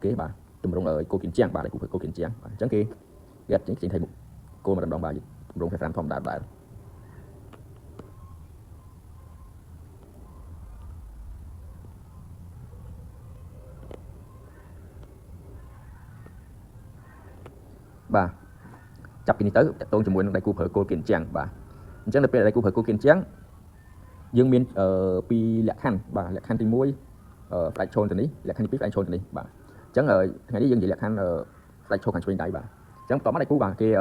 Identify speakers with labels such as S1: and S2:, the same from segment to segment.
S1: kế bà tụm rong ở cô kiến trang bà lại cũng phải cô kiến trang chẳng kia ghét chính thầy một cô mà đòn bà tụm rong phải làm thòng đại bà chập cái tới tôi chỉ muốn đại cụ phải cô kiến trang bà chẳng là đại cụ phải cô kiến trang dương miền pi lệ khăn bà lệ khăn thì muối phải trôn từนี้lệ khăn thì phải trôn từนี้bà chẳng ở ngày đi dương gì lệ khăn phải trôn khăn trôn đại bà chẳng tóm mắt đại cụ bà kia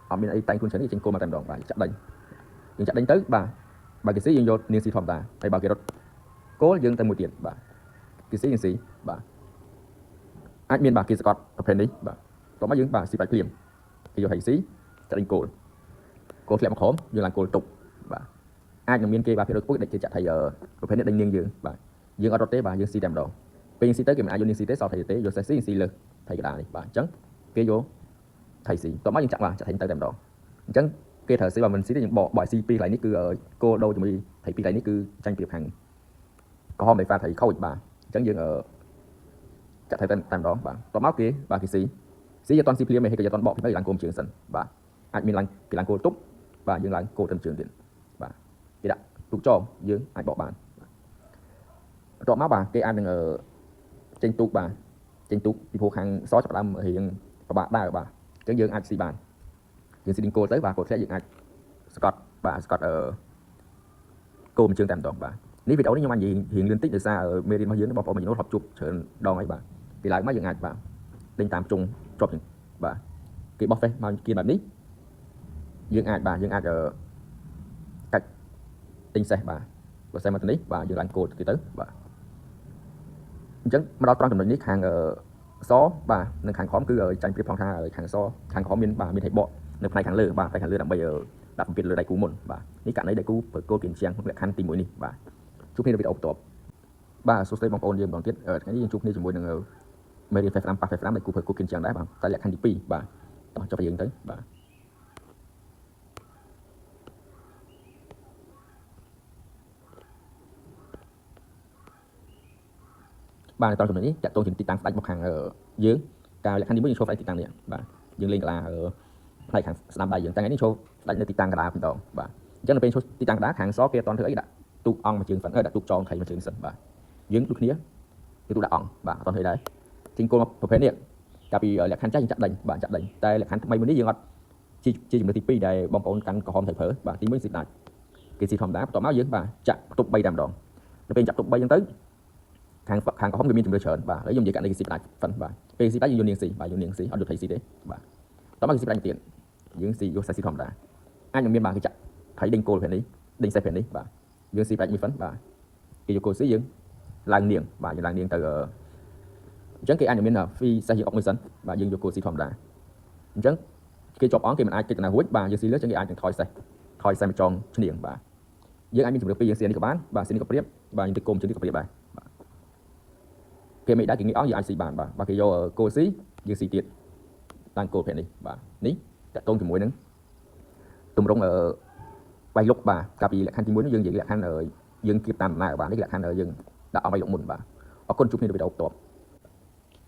S1: ở miền ấy tay quân chấn thì trên cô mà tầm đòn bà chặt đánh tới bà cái sĩ dương vô niên sĩ thòng ta hay bà kia đó cố dương tay một tiền bà cái sĩ dương sĩ bà ai miền bà kia Scott ở bên đấy bà tóm mắt dương bà sĩ phải liềm thì vô thầy sĩ chặt đánh cô lẹ một khóm dương làm cô tục bà ai trong miền kia bà phải được quyết định chặt thầy ở bên đấy đánh niên dương bà dương ở đó tế bà dương sĩ đầm đồ bên sĩ tới cái mình ai vô niên sĩ tế sau thầy tế vô sĩ sĩ lực thầy cái đà này bà chấn kia vô thầy sĩ tóm mắt dương chặt bà chặt thành tay đầm đồ chấn cái thời sĩ bà mình sĩ những bỏ CP lại ní cứ ở cô đâu chúng thầy pi lại ní cứ tranh tiệp hàng có hôm để pha thầy khâu bà chẳng dừng ở chặt thầy tầm đó bà tóm máu kia bà kỳ sĩ cho toàn CP mày hay cái toàn bỏ thì làm cô trường sân bà anh mình làm cái làm cô túc bà dừng làm cô trong trường điện bà cái đã túc cho dừng anh bỏ bàn tóm máu bà cái anh đừng ở trên túc bà trên túc thì phố hàng xó chặt đâm hiện bà đa bà chẳng dừng anh xì bàn dừng xin cô tới bà cô sẽ dừng anh Scott ở cô mình trường tạm toàn bà nếu video nếu anh gì hiện liên tích từ xa ở Medin bao nhiêu nó bỏ mình nó học chụp trở đòn ấy bà thì lại mấy dừng anh bà đánh tạm trung chụp bà cái bóc phê mà kia bạn ní dừng anh ở cách tinh xe bà và xe mà tính bà dừng anh cô kỳ tới bà chẳng mà đó toàn trongนี้hàng ở xó bà nên hàng khóm cứ ở tranh phiếp phong tha ở hàng xó hàng khóm miền bà miền thầy bọ nên này hàng lừa bà phải hàng lừa đặng bây giờ đặt một biệt lừa đại cú mồn bà ní cả đấy đại cú với cô kiến trang lại khăn tìm mũi ní bà chúc nên bị ốp tọp bà số xe bóng ôn dương bằng tiết ở cái chúc nên chỉ mũi đừng Medin phải làm đại cú với cô kiến trang đấy bà tại lại khăn đi pi bà cho phải dừng tới bà toàn trongนี้จะต้องถึงติดตั้งได้บางครั้งเยอะการและครั้งนี้ไม่ยังโชว์ได้ติดตั้งเนี่ยบ่ายังเล่นกระดาในครั้งสนามได้ยังแต่ไงนี่โชว์ได้ในติดตั้งกระดาเป็นต่อบ่าจังเป็นโชว์ติดตั้งกระดาครั้งซ้อเกตอนเธอไอ้ด่าตุกอ่องมาจึงฝันด่าตุกจองไข่มาจึงสันบ่ายังตุกนี้คือตุกด่าอ่องบ่าตอนเธอได้จริงโกมาประเภทเนี่ยกับปีและครั้งใจจัดดังบ่าจัดดังแต่และครั้งไม่วันนี้ยังอัดจีจุดที่ปีได้บอมปอนกันกระหอบไทยเผอบ่าที่ไม่สิทธิ์ได้กิจสีทอมด่าต่อมาเยอะบ่าจับตุกใบดำดองเป็นจับตุกใบยังtới hàng có không người miền trong đời chợ bà lấy dùng gì cả đây xịt lại phần bà về xịt lại dùng niềng xì bà dùng niềng xì họ được thầy xì đấy bà tóm lại xịt lại tiền những xì vô xài xì thòng đã ai dùng miền bà cái chặt thấy đinh cô phải đấy đinh xe phải đấy bà những xịt lại như phấn bà cái cô xí dương làng niềng bà dùng làng niềng từ chẳng cái ai dùng miền nào phi xe hiệu người dân bà dùng vô cô xì thòng đã chẳng cái chọc ón cái mình ai cái nào hút bà dùng xì lướt chẳng cái ai chẳng thoi xe mà tròn niềng bà những ai miền trong được phi dùng xì đi có bán bà xì đi có priếp bà dùng cái côm chân đi có priếp bà khi mình đã kinh nghiệm áo gì anh xì bàn bà khi vô cô xí dương xì tiệt đang cô phải đi bà ní cả tôn thì muối nứng tụm rong ở bay lúc bà cà phê là khăn chim muối nó dương vậy là khăn ở dương kịp tàn lại bà đấy là khăn ở dương đã ở bay lộng mùn bà ở con chụp này được đầu tọp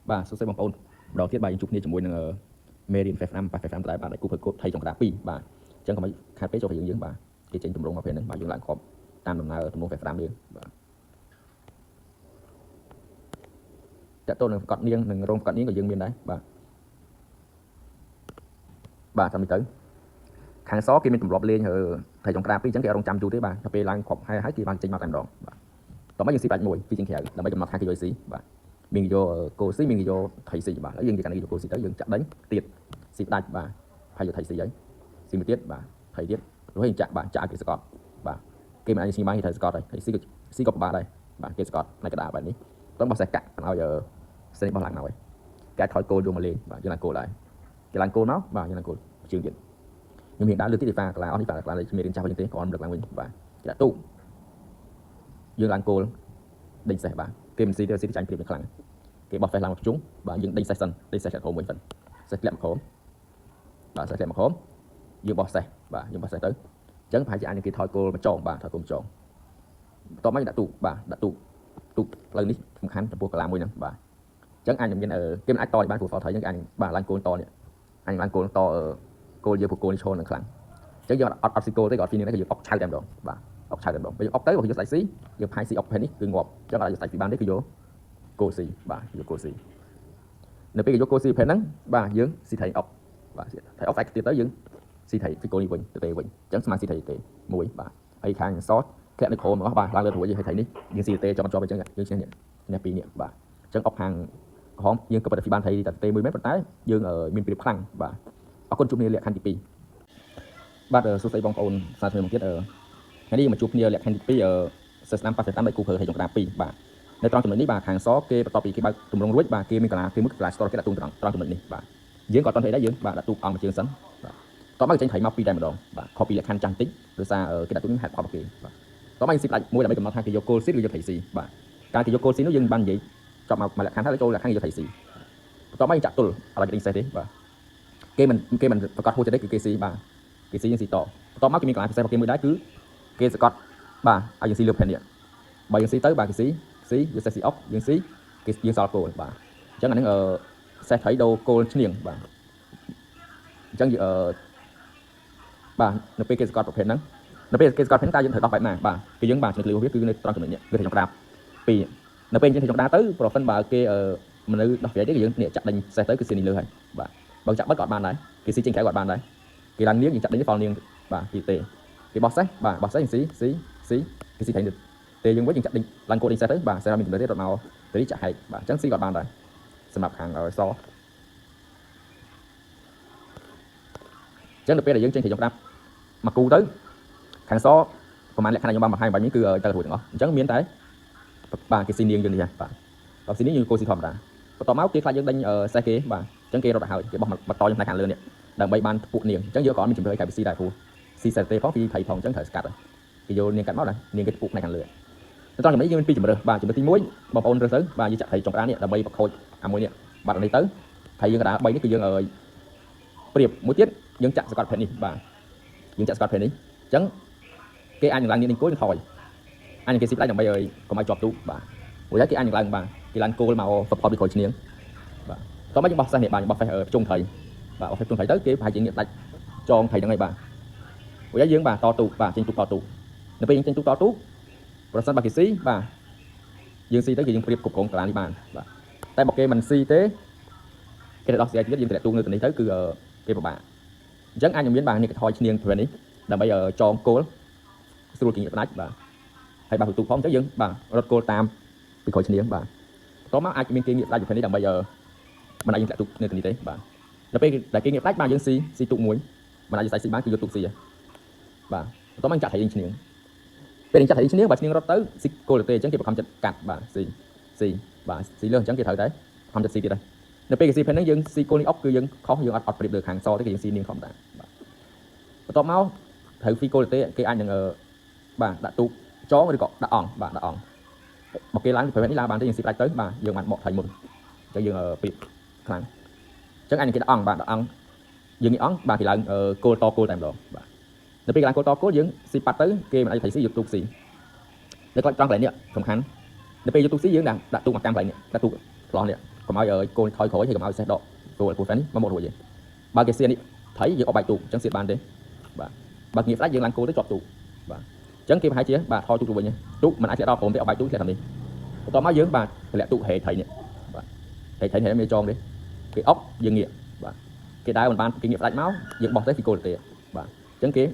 S1: bà số xe bằng ôn đầu tiết bài chụp này chụp muối ở Medin phải làm lại bà lại cũng phải cột thay trong cái đá pi bà chẳng có mấy khăn pé cho phải dương bà cái trên tụm rong mà phải nứng bà dương lại khom tam đồng nào tụm rong phải làm điจะต้นกอดเนียงหนึ่งโรงกอดนี้ก็ยังมีได้bàทำไปtới hàng xó kia mình tụm lọp lên thầy trong cà phê chẳng kẹo trong chăm chú thế bà cà phê lang khọp hai kỳ bằng trên mặt tầm đòn tóm mấy những xí bạch mùi phi trên kẹo là mấy trong mặt hai cái dồi xí bà mình vô cô xí mình vô thầy xí bà lấy dân gì cả này vô cô xí tới dân chặt đánh tiệt xí tay bà hay vô thầy xí giấy xí mới tiết bà thầy tiết rồi hình chạm bà chạm cái Scott bà kia mình anh xí máy thầy Scott đây thầy xí cọp bà đây bà kia Scott này cái đà bàนี้ต้องบอกใส่กะเอาgiờ sẽ bảo lặng nào vậy cái thỏi cô dùng mà lên và cho là cô lại cái làng cô nó và cho là cô trường diện nhưng hiện đã lưu tiếp pha là on đi pha là để đến trao như thế còn được làm mình và đã tụ dương làng cô đinh xe bà kim si sẽ tranh được làng cái bọt phải làm một chúng và dương đinh xe sân đinh xe khổ mình phần sẽ làm khổ và sẽ làm khổ dương bọt xe và dương bọt xe tới chẳng phải chỉ anh cái thỏi cô mà tròn bà thỏi cô tròn tóm mấy đã tụ bà đã tụ lầnนี้สำคัญจะพวกกลางมวยนะบ่า chẳng anhមានគេមិនអាចតបានព្រោះ fault ហើយអញ្ចឹងអញបាទឡើងគោលតនេះអញឡើងគោលតគោលយើងព្រោះគោលនេះឈរនឹងខ្លាំងអញ្ចឹងយើងអត់ស៊ីគោលទេក៏អត់ feeling ដែរគឺយើងអុកឆៅតែម្ដងបាទអុកឆៅតែម្ដងពេលយើងអុកទៅបើយើងស្ដាច់ C យើងផាយ C អុកផេននេះគឺងាប់អញ្ចឹងអត់យើងស្ដាច់ C បានទេគឺយកគោល C បាទយកគោល C នៅពេលយកគោល C ផេនហ្នឹងបាទយើង C ថៃអុកបាទថៃអុកសាច់ទៀតទៅយើង C ថៃពីគោលនេះវិញទៅទេវិញអញ្ចឹងស្មើ C ថៃទេមួយបាទហើយខាង short ធ្លាក់នៅក្រោមរបស់បាទឡើងលើរួចយើងថៃនេះយើង C ទេចំអញ្ចឹងយើងឈ្នះនេះពីរនេះបាទអញ្ចឹងអុកខាងក្រហមយើងក៏ពិតតែបានថៃតែទេមួយមែនប៉ុន្តែយើងមានព្រៀបខ្លាំងបាទអរគុណជួបគ្នាលក្ខខណ្ឌទី2បាទសួស្តីបងប្អូនសាស្ត្រមួយទៀតថ្ងៃនេះមកជួបគ្នាលក្ខខណ្ឌទី2សិស្សស្ដាំប៉ះតាមដៃគូប្រើឲ្យចង្ក្រា2បាទនៅត្រង់ចំណុចនេះបាទខាងសគេបន្ទាប់ពីគេបើកទម្រង់រួចបាទគេមានកន្លាគេមួយកន្លា store គេដាក់ទូត្រង់ចំណុចនេះបាទយើងក៏អត់ទាន់ធ្វើដែរយើងបាទដាក់ទូអង្គមួយជើងសិនបាទតោះមកចេញថៃមកពីរតែម្ដងបាទខុសពីលក្ខខណ្ឌចាស់បន្តិចដោយសារគេដាក់ទូនេះហេតុផលរបស់គេបាទតោះមកស៊ីផ្លាច់មួយដើម្បីកំណត់ថាគេយកគោល C ឬយកថៃ C បាទការគេយកគោល C នោះយើងបាននិយាយចប់មកលក្ខខណ្ឌហើយចូលលក្ខខណ្ឌយកថៃ C បន្ទាប់មកចាក់ទល់អត់ឲ្យគេដេញសេះទេបាទគេមិនប្រកាសហួចទេគឺគេ C បាទគេ C យើង C តបន្ទាប់មកគេមានកន្លែងពិសេសរបស់គេមួយដែរគឺគេសកត់បាទឲ្យយើង C លើផែននេះបើយើង C ទៅបាទគេ C យើងសេះ C អុកយើង C គេយើងសល់គោលបាទអញ្ចឹងអានឹងសេះថៃដូរគោលឈ្នៀងបាទអញ្ចឹងបាទនៅពេលគេសកត់ប្រភេទហ្នឹងនៅពេលគេសកត់ប្រភេទតើយើងត្រូវដោះបែបណាបាទគឺយើងបាទជំនឿគឺនៅត្រង់ចំណុចនេះគឺចង្ក្រាប2នៅពេលយើងចង្ក្រាបទៅប្រសិនបើគេមនុស្សដោះប្រយ័ត្នទេគឺយើងនេះចាក់ដេញសេះទៅគឺស៊ីនេះលើហើយបាទបើចាក់បិទក៏អត់បានដែរគេស៊ីចេញក្រៅក៏អត់បានដែរគេឡើងនាងយើងចាក់ដេញហ្វល់នាងបាទពីទេគេបោះសេះបាទបោះសេះយើងស៊ីគេស៊ីថៃនេះទេយើងវិញយើងចាក់ដេញឡើងគោដេញសេះទៅបាទសេះមានចំណុចទេរត់មកទៅនេះចាក់ហែកបាទអញ្ចឹងស៊ីក៏បានដែរសម្រាប់ខាងសអញ្ចឹងទៅពេលដែលយើងចេញពីចង្ក្រាបមកគូទៅខាងសប្រហែលលក្ខខណ្ឌខ្ញុំបានបង្ហាញបែបនេះគឺទៅរួចទាំងអស់អញ្ចឹងមានតែបាទគេស៊ីនាងយើងនេះបាទដល់ស៊ីនាងយើងគោស៊ីធម្មតាបន្ទាប់មកគេខ្លាចយើងដេញសេះគេបាទអញ្ចឹងគេរត់ទៅហើយគេបោះបន្តយើងផ្នែកខាងលើនេះដើម្បីបានពួកនាងអញ្ចឹងយើងក៏អត់មានជំរឿឲ្យគេស៊ីដែរព្រោះស៊ីសេះទេផងពីថៃផងអញ្ចឹងត្រូវស្កាត់គេយកនាងកាត់មកណានាងគេពួកផ្នែកខាងលើនៅត្រង់ចំណុចនេះយើងមានពីរជំរឿបាទជំរឿទី1បងប្អូនរើសទៅបាទយើងចាក់ថៃចង្ក្រាននេះដើម្បីប្រខូចអាមួយនេះបាត់នេះទៅថៃយើងកណ្ដាល3នេះគឺយើងព្រៀបមួយទៀតយើងចាក់សកត់ផេននេះបាទយើងចាក់សកត់ផេននេះអញ្ចឹងគេអាចនឹងឡើងនាងដេញគោលនឹងថយអាចនឹងគេស៊ីផ្លាច់ដើម្បីឲ្យកុំឲ្យជាប់ទូបាទព្រោះតែគេអាចនឹងឡើងបាទគេឡើងគោលមក support ពីក្រោយឈ្នៀងបាទតោះមកយើងបោះសេះនេះបាទយើងបោះសេះជុំថៃបាទបោះសេះជុំថៃទៅគេប្រហែលជាងាកដាច់ចងថៃហ្នឹងហើយបាទព្រោះតែយើងបាទតទូបាទចេញទូតទូនៅពេលយើងចេញទូតទូប្រសិនបើគេស៊ីបាទយើងស៊ីទៅគឺយើងព្រៀបគ្រប់គ្រងកន្លានេះបានបាទតែបើគេមិនស៊ីទេគេទៅដោះស្រាយទៀតយើងទៅទូនៅទីនេះទៅគឺគេពិបាកអញ្ចឹងអាចនឹងមានបាទនេះគេថយឈ្នៀងព្រេនេះដើម្បីចងគោលស្រួលគេងាកផ្ដាច់បាទហើយបាទទូផងអញ្ចឹងយើងបាទរត់គោលតាមពីក្រោយឈ្នៀងបាទតោះមកអាចមានគេងាកផ្ដាច់ប្រភេទនេះដើម្បីមិនអាចយើងធ្លាក់ទូនៅទីនេះទេបាទដល់ពេលដែលគេងាកផ្ដាច់បាទយើងស៊ីទូមួយមិនអាចយើងស៊ីបានគឺយកទូស៊ីបាទតោះមកចាក់ថៃយើងឈ្នៀងពេលយើងចាក់ថៃឈ្នៀងបាទឈ្នៀងរត់ទៅស៊ីគោលទេអញ្ចឹងគេបង្ខំចិត្តកាត់បាទស៊ីបាទស៊ីលើអញ្ចឹងគេត្រូវតែបង្ខំចិត្តស៊ីទៀតហើយនៅពេលគេស៊ីផេនហ្នឹងយើងស៊ីគោលនេះអុកគឺយើងខុសយើងអត់ព្រៀបលើខាងសទេគឺយើងស៊ីនាងធម្មតាបាទបន្ទាប់មកត្រូវហ្វីគោលទេគេអាចនឹងបាទដាក់ទូចងឬក៏ដាក់អង្គបាទដាក់អង្គមកគេឡើងប្រភេទនេះឡើងបានទេយើងស៊ីផ្លាច់ទៅបាទយើងបានបកថៃមុនអញ្ចឹងយើងព្រៀបខ្លាំងអញ្ចឹងអាចនឹងគេដាក់អង្គបាទដាក់អង្គយើងនេះអង្គបាទគេឡើងគោលតគោលតែម្ដងបាទនៅពេលគេឡើងគោលតគោលយើងស៊ីប៉ាត់ទៅគេមិនអាចថៃស៊ីយកទូកស៊ីនៅត្រង់កន្លែងនេះសំខាន់នៅពេលយកទូកស៊ីយើងដាក់ទូកមកតាមកន្លែងនេះដាក់ទូកឆ្លោះនេះកុំឲ្យគោលថយក្រោយហើយកុំឲ្យសេះដកគោលពូហ្វេននេះមករួចទេបើគេស៊ីនេះថៃយើងអបបាយទូកអញ្ចឹងស៊ីបានទេបាទបើងាកផ្ដាច់យើងឡើងគោលទៅជាប់ទូកបាទអញ្ចឹងគេប្រហែលជាបាទថយទូកទៅវិញទូកមិនអាចធ្លាក់ដល់ក្រោមទេអបបាយទូកធ្លាក់តាមនេះបន្ទាប់មកយើងបាទធ្លាក់ទូកហែកថៃនេះបាទហែកថៃនេះមានចងទេគេអុកយើងងាកបាទគេដើរមិនបានគេងាកផ្ដាច់មកយើងបោះទៅពីគោលទេបាទអញ្ចឹងគេ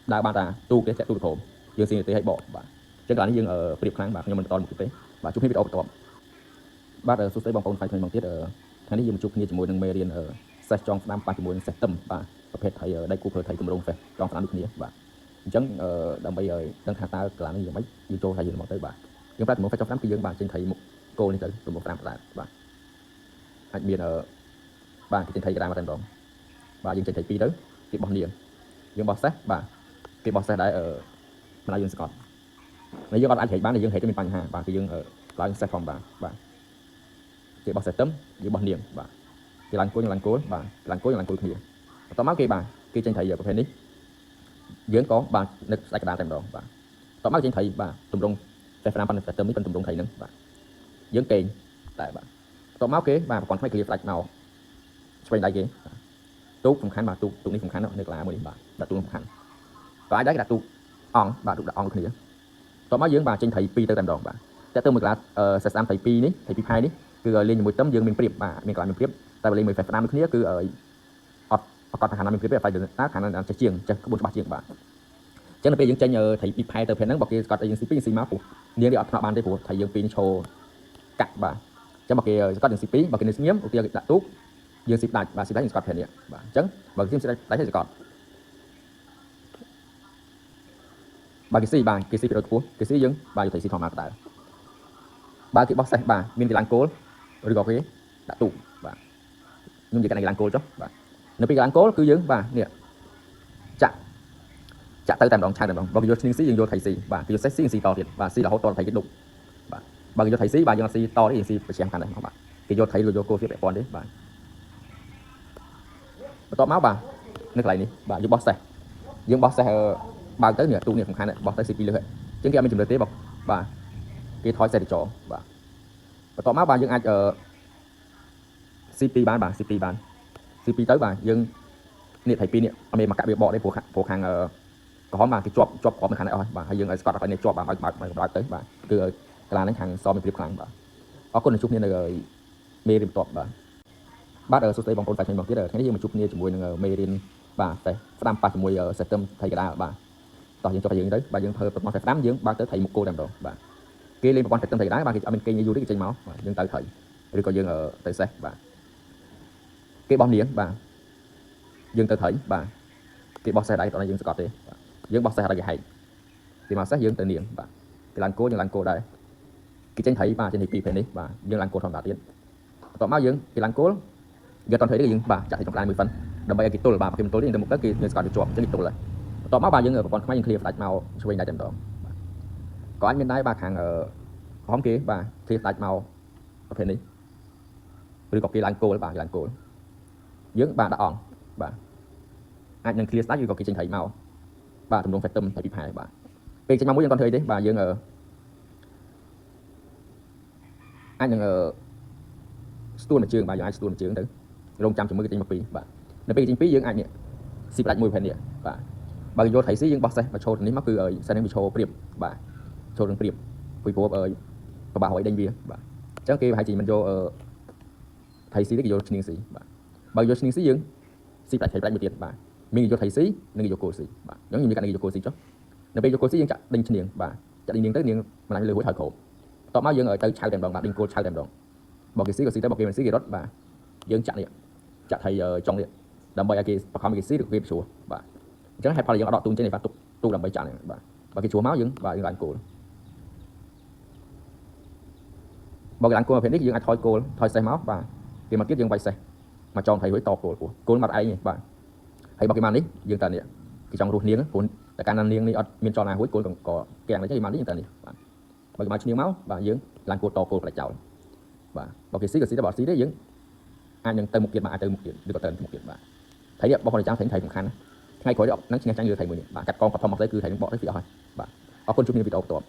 S1: ដើរបានតាទូកទេធ្លាក់ទូកទៅក្រោមយើងស៊ីទេឲ្យបកបាទអញ្ចឹងកាលនេះយើងព្រៀបខ្លាំងបាទខ្ញុំមិនបន្តមុខទេបាទជួបគ្នាវីដេអូបន្ទាប់បាទសួស្តីបងប្អូនថ្មីៗមកទៀតថ្ងៃនេះយើងជួបគ្នាជាមួយនឹងមេរៀនសេះចងស្ដាំប៉ះជាមួយនឹងសេះទឹមបាទប្រភេទថៃដៃគូប្រើថៃទម្រង់សេះចងស្ដាំដូចគ្នាបាទអញ្ចឹងដើម្បីឲ្យដឹងថាតើកន្លងនេះយ៉ាងម៉េចយើងចូលថាយើងមកទៅបាទយើងប្រើទម្រង់សេះចងស្ដាំគឺយើងបាទចេញថៃមុខគោលនេះទៅទម្រង់ស្ដាំបាទអាចមានបាទគេចេញថៃក្រាមមកតែម្ដងបាទយើងចេញថៃ2ទៅគេបោះនាងយើងបោះសេះបាទគេបោះសេះដែរមិនឲ្យយើងស្កត់nếuយើងអត់អាចហែកបានយើងហែកទៅមានបញ្ហាបាទគឺយើងឡើងសេះធម្មតាបាទគេបោះសេះទឹមយើងបោះនាងបាទគេឡើងគោលឡើងគោលបាទឡើងគោលឡើងគោលគ្នាបន្ទាប់មកគេបាទគេចេញថៃប្រភេទនេះយើងក៏បាទនឹកស្ដាច់កណ្ដាលតែម្ដងបាទបន្ទាប់មកចេញថៃបាទទម្រង់សេះ5ប៉ុណ្ណឹងសេះទឹមនេះប៉ុណ្ណឹងទម្រង់ថៃហ្នឹងបាទយើងកេងតែបាទបន្ តមកគេបាទប្រព័ន្ធថ្មីគេផ្ដាច់មកឆ្វេងដៃគេទូកសំខាន់បាទទូកនេះសំខាន់នៅកន្លែងមួយនេះបាទដាក់ទូកសំខាន់ក៏អាចដែរគេដាក់ទូកអង្គបាទទូកដាក់អង្គគ្នាតមកយើងបាទចេញថៃ2ទៅតែម្ដងបាទតែទៅមួយកន្លែងសេស្ដាមថៃ2នេះថៃ2ផែនេះគឺលេងជាមួយទឹមយើងមានព្រៀបបាទមានកន្លែងមានព្រៀបតែលេងមួយសេស្ដាមដូចគ្នាគឺអត់ប្រកាសថាខាងណាមានព្រៀបទេតែខាងណាចេះជាងចេះក្បួនច្បាស់ជាងបាទចឹងនៅពេលយើងចេញថៃ2ផែទៅភេទហ្នឹងបើគេស្កត់ឲ្យយើងស៊ី2ស៊ីមកព្រោះនាងនេះអត់ថ្នាក់បានទេព្រោះថៃយើង2នេះឈរកាក់បាទចឹងបើគេស្កត់យើងស៊ី2បើគេនៅស្ងៀមឧទាហរណ៍គេដាក់ទូកយើងស៊ីដាច់បាទស៊ីដាច់យើងស្កត់ភេទនេះបាទអញ្ចឹងបើគេស៊ីដាច់ឲ្យស្កត់បើគេស៊ីបាទគេស៊ីពីរយខ្ពស់គេស៊ីយើងបាទយកថៃស៊ីធម្មតាដែរបើគេបោះសេះបាទមានគេឡើងគោលឬក៏គេដាក់ទូកបាទខ្ញុំនិយាយគេឡើងគោលចុះបាទនៅពេលគេឡើងគោលគឺយើងបាទនេះចាក់ទៅតែម្ដងឆៅតែម្ដងបើគេយកឈ្នាងស៊ីយើងយកថៃស៊ីបាទគេយកសេះស៊ីស៊ីតទៀតបាទស៊ីរហូតដល់ថៃគេដុកបាទបើគេយកថៃស៊ីបាទយើងអត់ស៊ីតទេយើងស៊ីប្រចាំខាងនេះបាទគេយកថៃឬយកគោលទៀតពាក់ព័ន្ធទេបាទបន្ទាប់មកបាទនៅកន្លែងនេះបាទយើងបោះសេះយើងបោះសេះបើកទៅនេះទូកនេះសំខាន់បោះទៅស៊ីពីលើអញ្ចឹងគេអត់មានជំនឿទេបាទគេថយសេះទៅចោបាទបន្ទាប់មកបាទយើងអាចស៊ី2បានបាទស៊ី2បានស៊ី2ទៅបាទយើងនេះថៃ2នេះអត់មានមកកាក់វាបកទេព្រោះខាងក្រហមបាទគេជាប់គ្រាប់នៅខាងនេះអស់បាទហើយយើងឲ្យស្កត់ឲ្យនេះជាប់បាទបើកទៅបាទគឺកន្លែងហ្នឹងខាងសមានព្រៀបខ្លាំងបាទអរគុណជួបគ្នានៅមេរៀនបន្ទាប់បាទសួស្តីបងប្អូនសាច់ខ្ញុំមកទៀតថ្ងៃនេះយើងមកជួបគ្នាជាមួយនឹងមេរៀនបាទតែស្ដាំប៉ះជាមួយ system ថៃកដាលបាទតោះយើងចុះទៅយើងទៅបាទយើងធ្វើប្រព័ន្ធស្ដាំយើងបើកទៅថៃមុខគោតែម្ដងបាទគេលេងប្រព័ន្ធ system ថៃកដាលបាទគេអត់មានគេយូរទេគេចេញមកបាទយើងទៅថៃឬក៏យើងទៅសេះបាទគេបោះនាងបាទយើងទៅថៃបាទគេបោះសេះដៃតោះយើងស្កត់ទេបាទយើងបោះសេះដៃគេហែកគេមកសេះយើងទៅនាងបាទគេឡើងគោយើងឡើងគោដែរគេចេញថៃបាទចេញពី2ពេលនេះបាទយើងឡើងគោធម្មតាទៀតបន្ទាប់មកយើងគេឡើងគោយកតនថៃនេះយើងបាទចាក់ទៅក្នុងកន្លែងមួយហ្វិនដើម្បីឲ្យគេទល់បាទគេមិនទល់ទេទៅមុខទៅគេស្កត់ទៅជាប់អញ្ចឹងគេទល់ហើយបន្ទាប់មកបាទយើងប្រព័ន្ធថ្មីយើងឃ្លៀផ្ដាច់មកឆ្វេងដៃតែម្ដងបាទក៏អាចមានដែរបាទខាងក្រុមគេបាទឃ្លៀផ្ដាច់មកប្រភេទនេះឬក៏គេឡើងគោលបាទឡើងគោលយើងបាទដាក់អង្គបាទអាចនឹងឃ្លៀស្ដាច់ឬក៏គេចេញថៃមកបាទទំនង Phantom ថៃពីផែបាទពេលចេញមកមួយយើងអត់ធ្វើអីទេបាទយើងអាចនឹងស្ទួនមួយជើងបាទយើងអាចស្ទួនមួយជើងទៅរងចាំជាមួយគេចេញមកពីបាទនៅពេលចេញពីយើងអាចនេះស៊ីផ្ដាច់មួយប្រភេទនេះបាទបើយកថៃស៊ីយើងបោះសេះមកឈរនេះមកគឺសេះនេះវាឈរព្រៀបបាទឈរនឹងព្រៀបពីព្រោះប្របាឲ្យដេញវាបាទអញ្ចឹងគេប្រហែលជាមិនយកថៃស៊ីទេគេយកឈ្នាងស៊ីបាទបើយកឈ្នាងស៊ីយើងស៊ីផ្ដាច់មួយទៀតបាទមានយកថៃស៊ីនិងយកគោលស៊ីបាទអញ្ចឹងយើងមានការយកគោលស៊ីចុះនៅពេលយកគោលស៊ីយើងចាក់ដេញឈ្នាងបាទចាក់ដេញនាងទៅនាងមិនអាចលើរួចហើយក្រោមបន្ទាប់មកយើងទៅឆៅតែម្ដងបាទដេញគោលឆៅតែម្ដងបើគេស៊ីក៏ស៊ីទៅបើគេមិនស៊ីគេរត់បាទយើងចាក់នេះចាក់ថៃចុងនេះដើម្បីឲ្យគេបខំគេស៊ីឬគេព្យួរបាទអញ្ចឹងហេតុផលយើងអត់ដកទូនចេញបាទទូដើម្បីចាក់នេះបាទបើគេព្យួរមកយើងបាទយើងឡើងគោលបើគេឡើងគោលប្រភេទនេះយើងអាចថយគោលថយសេះមកបាទគេមកទៀតយើងវាយសេះមកចងថៃរួចតគោលគោលមកឯងនេះបាទហើយបើគេមកនេះយើងតើនេះគេចង់រស់នាងព្រោះតែកាលណានាងនេះអត់មានចលនារួចគោលក៏កៀងទៅគេមកនេះយើងតើនេះបាទបើគេមកឈ្នាងមកបាទយើងឡើងគោលតគោលផ្លេចចោលបាទបើគេស៊ីក៏ស៊ីតែបើស៊ីទេយើងអាចនឹងទៅមុខទៀតបាទអាចទៅមុខទៀតឬក៏ទៅមុខទៀតបាទថៃនេះបោះคนចាំថៃសំខាន់ថ្ងៃក្រោយហ្នឹងឈ្នះចាញ់លើថៃមួយនេះបាទកាត់កងកត់ធំមកទៅគឺថៃនឹងបកទៅពីអស់ហើយបាទអរគុណជួបគ្នាវីដេអូបន្ទាប់